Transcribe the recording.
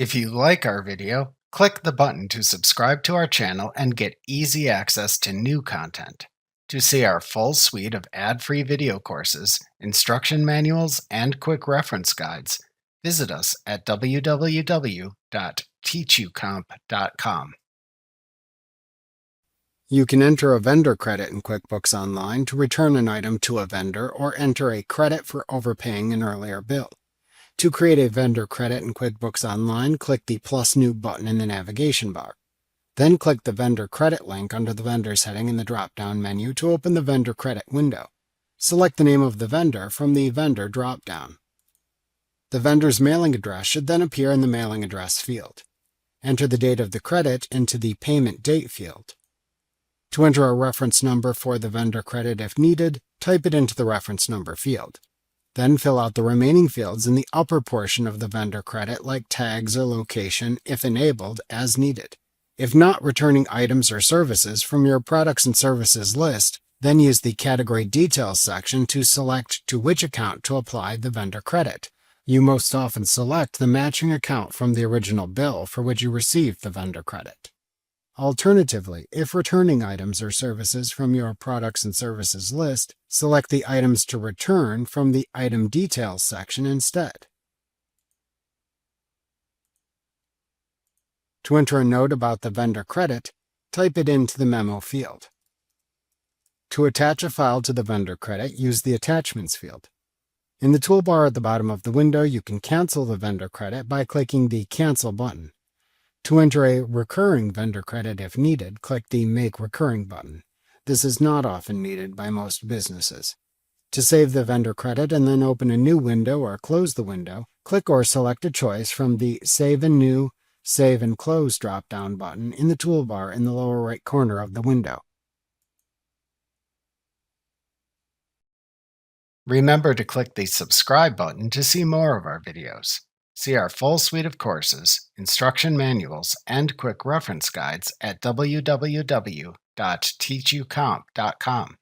If you like our video, click the button to subscribe to our channel and get easy access to new content. To see our full suite of ad-free video courses, instruction manuals, and quick reference guides, visit us at www.teachucomp.com. You can enter a vendor credit in QuickBooks Online to return an item to a vendor or enter a credit for overpaying an earlier bill. To create a vendor credit in QuickBooks Online, click the plus new button in the navigation bar. Then click the vendor credit link under the vendors heading in the drop-down menu to open the vendor credit window. Select the name of the vendor from the vendor drop-down. The vendor's mailing address should then appear in the mailing address field. Enter the date of the credit into the payment date field. To enter a reference number for the vendor credit if needed, type it into the reference number field. Then fill out the remaining fields in the upper portion of the vendor credit like tags or location, if enabled, as needed. If not returning items or services from your products and services list, then use the Category Details section to select to which account to apply the vendor credit. You most often select the matching account from the original bill for which you received the vendor credit. Alternatively, if returning items or services from your products and services list, select the items to return from the Item Details section instead. To enter a note about the vendor credit, type it into the memo field. To attach a file to the vendor credit, use the Attachments field. In the toolbar at the bottom of the window, you can cancel the vendor credit by clicking the Cancel button. To enter a recurring vendor credit if needed, click the Make Recurring button. This is not often needed by most businesses. To save the vendor credit and then open a new window or close the window, click or select a choice from the Save and New, Save and Close drop-down button in the toolbar in the lower right corner of the window. Remember to click the subscribe button to see more of our videos. See our full suite of courses, instruction manuals, and quick reference guides at www.teachucomp.com.